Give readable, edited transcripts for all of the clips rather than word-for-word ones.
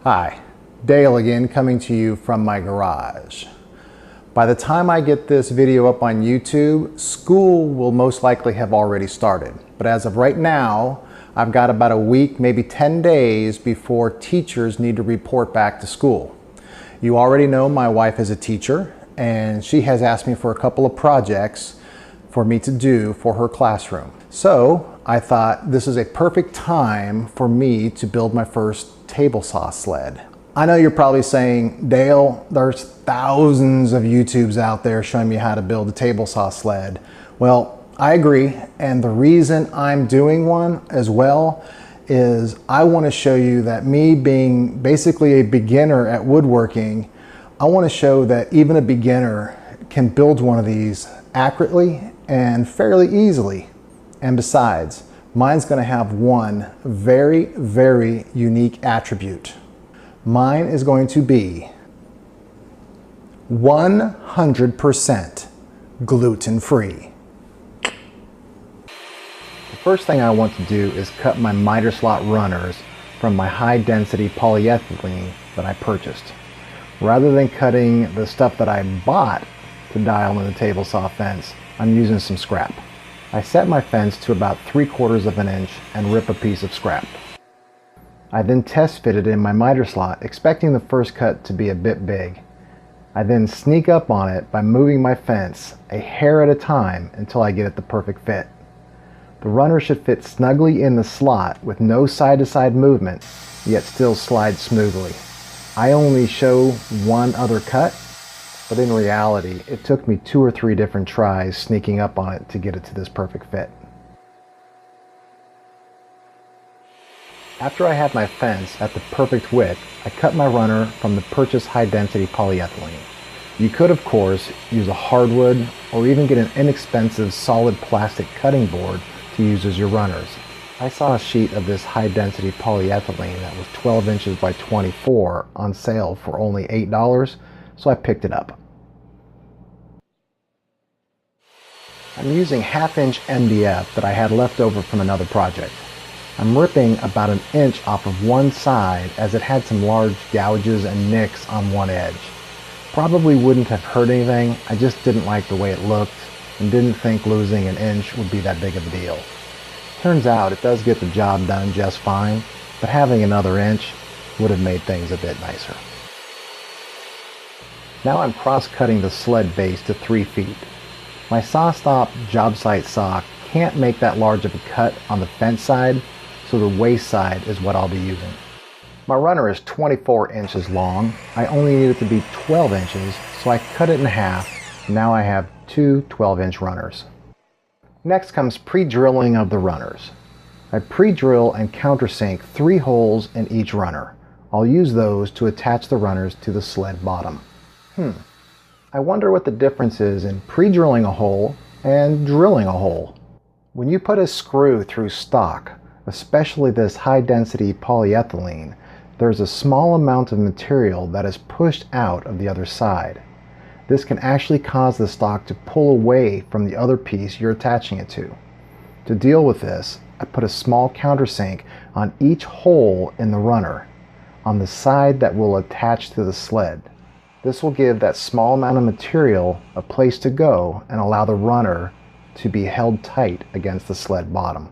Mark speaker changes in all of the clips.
Speaker 1: Hi, Dale again, coming to you from my garage. By the time I get this video up on YouTube, school will most likely have already started. But as of right now, I've got about a week, maybe 10 days before teachers need to report back to school. You already know my wife is a teacher, and she has asked me for a couple of projects for me to do for her classroom. So I thought this is a perfect time for me to build my first table saw sled. I know you're probably saying, Dale, there's thousands of YouTubes out there showing me how to build a table saw sled. Well, I agree, and the reason I'm doing one as well is I want to show you that me being basically a beginner at woodworking, I want to show that even a beginner can build one of these accurately and fairly easily. And besides, mine's going to have one very, very unique attribute. Mine is going to be 100% gluten-free. The first thing I want to do is cut my miter slot runners from my high-density polyethylene that I purchased. Rather than cutting the stuff that I bought to dial in the table saw fence, I'm using some scrap. I set my fence to about 3/4 of an inch and rip a piece of scrap. I then test fitted in my miter slot, expecting the first cut to be a bit big. I then sneak up on it by moving my fence a hair at a time until I get it the perfect fit. The runner should fit snugly in the slot with no side-to-side movement, yet still slide smoothly. I only show one other cut, but in reality, it took me 2 or 3 different tries sneaking up on it to get it to this perfect fit. After I had my fence at the perfect width, I cut my runner from the purchased high-density polyethylene. You could, of course, use a hardwood or even get an inexpensive solid plastic cutting board to use as your runners. I saw a sheet of this high-density polyethylene that was 12 inches by 24 on sale for only $8, so I picked it up. I'm using 1/2-inch MDF that I had left over from another project. I'm ripping about 1 inch off of one side as it had some large gouges and nicks on one edge. Probably wouldn't have hurt anything, I just didn't like the way it looked and didn't think losing 1 inch would be that big of a deal. Turns out it does get the job done just fine, but having another inch would have made things a bit nicer. Now I'm cross-cutting the sled base to 3 feet. My SawStop job site saw can't make that large of a cut on the fence side, so the waist side is what I'll be using. My runner is 24 inches long. I only need it to be 12 inches, so I cut it in half. Now I have 2 12-inch runners. Next comes pre-drilling of the runners. I pre-drill and countersink 3 holes in each runner. I'll use those to attach the runners to the sled bottom. I wonder what the difference is in pre-drilling a hole and drilling a hole. When you put a screw through stock, especially this high-density polyethylene, there's a small amount of material that is pushed out of the other side. This can actually cause the stock to pull away from the other piece you're attaching it to. To deal with this, I put a small countersink on each hole in the runner, on the side that will attach to the sled. This will give that small amount of material a place to go and allow the runner to be held tight against the sled bottom.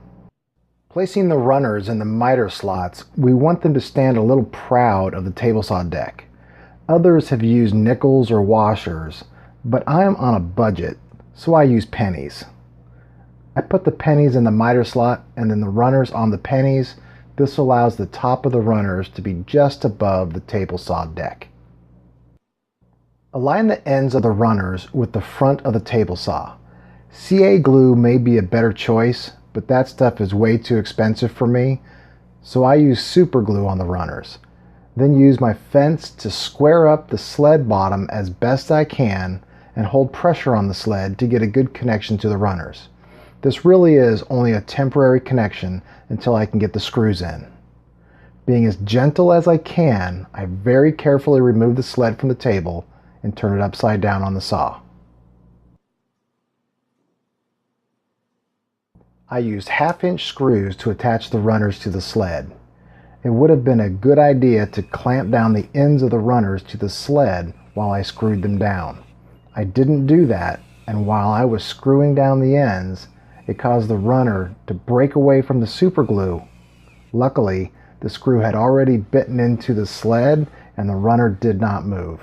Speaker 1: Placing the runners in the miter slots, we want them to stand a little proud of the table saw deck. Others have used nickels or washers, but I am on a budget, so I use pennies. I put the pennies in the miter slot and then the runners on the pennies. This allows the top of the runners to be just above the table saw deck. Align the ends of the runners with the front of the table saw. CA glue may be a better choice, but that stuff is way too expensive for me, so I use super glue on the runners. Then use my fence to square up the sled bottom as best I can and hold pressure on the sled to get a good connection to the runners. This really is only a temporary connection until I can get the screws in. Being as gentle as I can, I very carefully remove the sled from the table and turn it upside down on the saw. I used 1/2-inch screws to attach the runners to the sled. it would have been a good idea to clamp down the ends of the runners to the sled while I screwed them down. I didn't do that, and while I was screwing down the ends, it caused the runner to break away from the super glue. Luckily, the screw had already bitten into the sled and the runner did not move.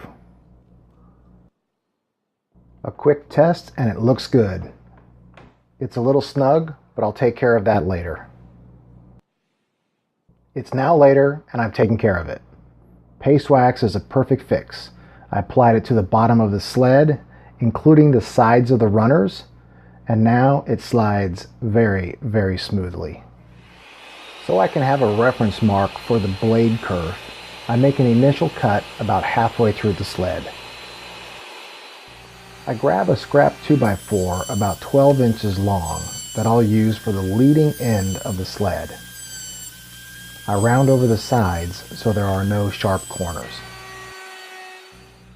Speaker 1: A quick test and it looks good. It's a little snug, but I'll take care of that later. It's now later and I've taken care of it. Paste wax is a perfect fix. I applied it to the bottom of the sled, including the sides of the runners, and now it slides very, very smoothly. So I can have a reference mark for the blade kerf, I make an initial cut about halfway through the sled. I grab a scrap 2x4 about 12 inches long that I'll use for the leading end of the sled. I round over the sides so there are no sharp corners.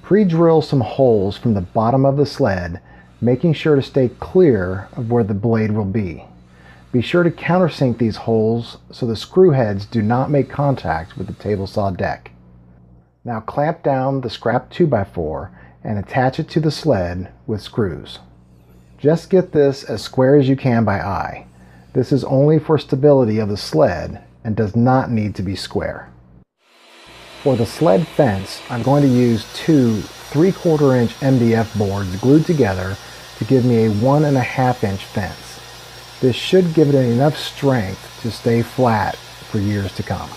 Speaker 1: Pre-drill some holes from the bottom of the sled, making sure to stay clear of where the blade will be. Be sure to countersink these holes so the screw heads do not make contact with the table saw deck. Now clamp down the scrap 2x4 and attach it to the sled with screws. Just get this as square as you can by eye. This is only for stability of the sled and does not need to be square. For the sled fence, I'm going to use two 3/4 inch MDF boards glued together to give me a 1.5 inch fence. This should give it enough strength to stay flat for years to come.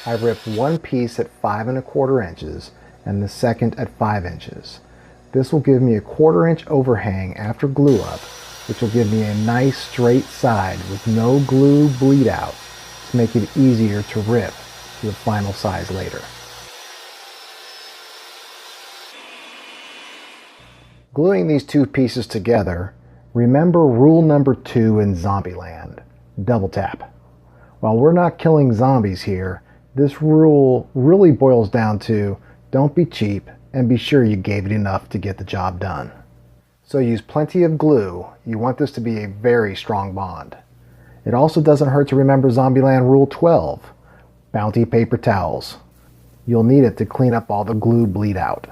Speaker 1: I ripped one piece at 5.25 inches and the second at 5 inches. This will give me a 1/4 inch overhang after glue up, which will give me a nice straight side with no glue bleed out to make it easier to rip to the final size later. Gluing these two pieces together, remember rule number 2 in Zombieland, double tap. While we're not killing zombies here, this rule really boils down to don't be cheap and be sure you gave it enough to get the job done. So use plenty of glue. You want this to be a very strong bond. It also doesn't hurt to remember Zombieland Rule 12, bounty paper towels. You'll need it to clean up all the glue bleed out.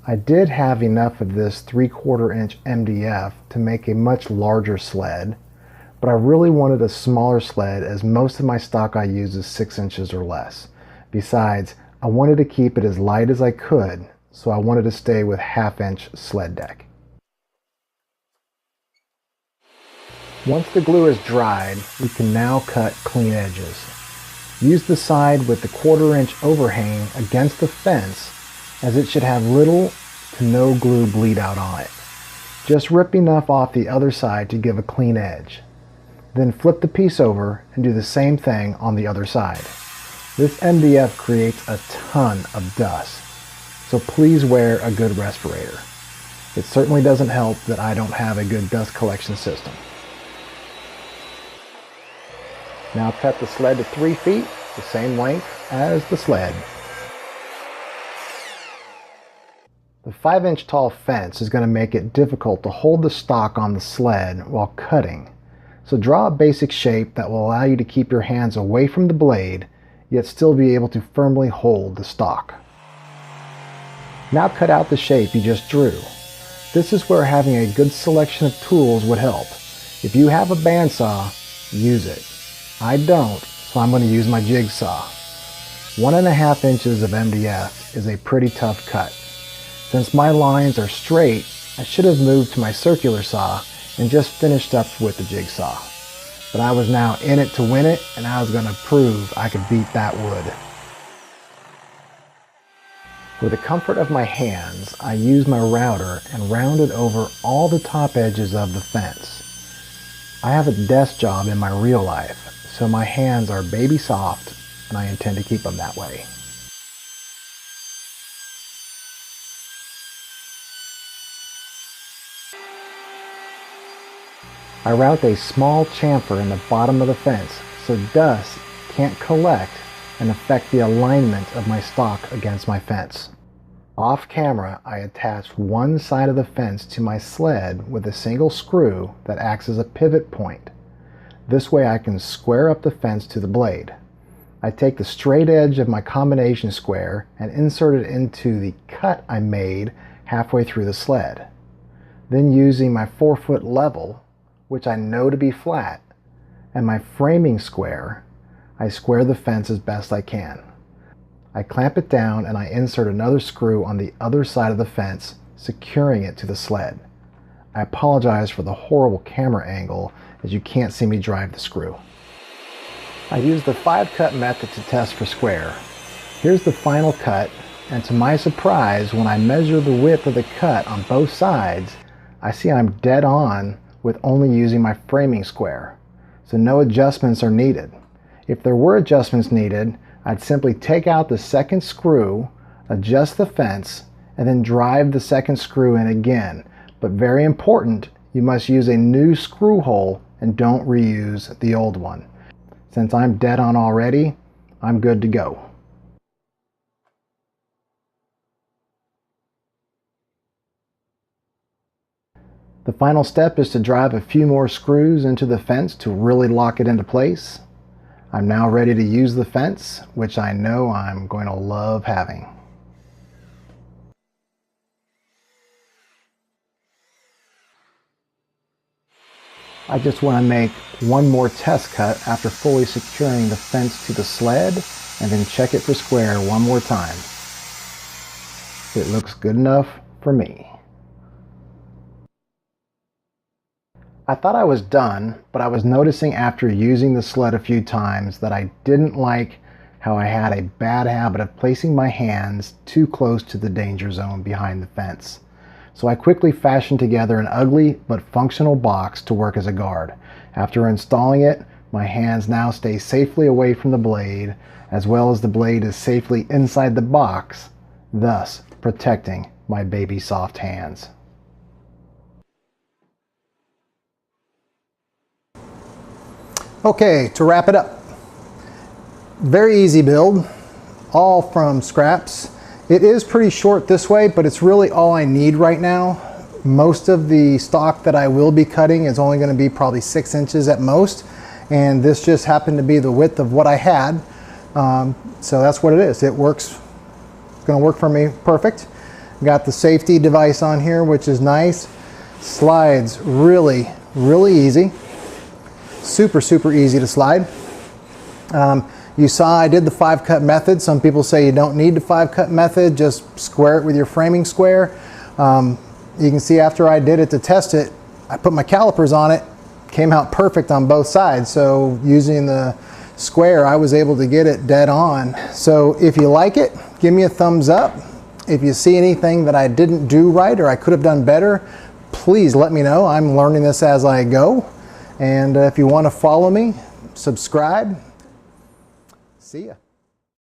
Speaker 1: I did have enough of this 3/4 inch MDF to make a much larger sled, but I really wanted a smaller sled as most of my stock I use is 6 inches or less. Besides, I wanted to keep it as light as I could, so I wanted to stay with 1/2 inch sled deck. Once the glue is dried, we can now cut clean edges. Use the side with the 1/4 inch overhang against the fence, as it should have little to no glue bleed out on it. Just rip enough off the other side to give a clean edge. Then flip the piece over and do the same thing on the other side. This MDF creates a ton of dust, so please wear a good respirator. It certainly doesn't help that I don't have a good dust collection system. Now cut the sled to 3 feet, the same length as the sled. The 5 inch tall fence is going to make it difficult to hold the stock on the sled while cutting. So draw a basic shape that will allow you to keep your hands away from the blade, yet still be able to firmly hold the stock. Now cut out the shape you just drew. This is where having a good selection of tools would help. If you have a bandsaw, use it. I don't, so I'm going to use my jigsaw. 1.5 inches of MDF is a pretty tough cut. Since my lines are straight, I should have moved to my circular saw and just finished up with the jigsaw. But I was now in it to win it, and I was going to prove I could beat that wood. For the comfort of my hands, I used my router and rounded over all the top edges of the fence. I have a desk job in my real life, so my hands are baby soft, and I intend to keep them that way. I route a small chamfer in the bottom of the fence so dust can't collect and affect the alignment of my stock against my fence. Off camera, I attached one side of the fence to my sled with a single screw that acts as a pivot point. This way I can square up the fence to the blade. I take the straight edge of my combination square and insert it into the cut I made halfway through the sled. Then using my 4-foot level, which I know to be flat, and my framing square, I square the fence as best I can. I clamp it down and I insert another screw on the other side of the fence, securing it to the sled. I apologize for the horrible camera angle as you can't see me drive the screw. I used the 5-cut method to test for square. Here's the final cut, and to my surprise, when I measure the width of the cut on both sides, I see I'm dead on with only using my framing square. So no adjustments are needed. If there were adjustments needed, I'd simply take out the second screw, adjust the fence, and then drive the second screw in again. But very important, you must use a new screw hole and don't reuse the old one. Since I'm dead on already, I'm good to go. The final step is to drive a few more screws into the fence to really lock it into place. I'm now ready to use the fence, which I know I'm going to love having. I just want to make one more test cut after fully securing the fence to the sled and then check it for square one more time. It looks good enough for me. I thought I was done, but I was noticing after using the sled a few times that I didn't like how I had a bad habit of placing my hands too close to the danger zone behind the fence. So I quickly fashioned together an ugly but functional box to work as a guard. After installing it, my hands now stay safely away from the blade, as well as the blade is safely inside the box, thus protecting my baby soft hands. Okay, to wrap it up. Very easy build, all from scraps. It is pretty short this way, but it's really all I need right now. Most of the stock that I will be cutting is only going to be probably 6 inches at most, and this just happened to be the width of what I had. So that's what it is. It works. It's going to work for me perfect. Got the safety device on here, which is nice. Slides really easy. Super easy to slide. You saw I did the 5-cut method. Some people say you don't need the 5-cut method, just square it with your framing square. You can see after I did it to test it, I put my calipers on it, came out perfect on both sides. So using the square, I was able to get it dead on. So if you like it, give me a thumbs up. If you see anything that I didn't do right or I could have done better, please let me know. I'm learning this as I go. And if you want to follow me, subscribe. See ya.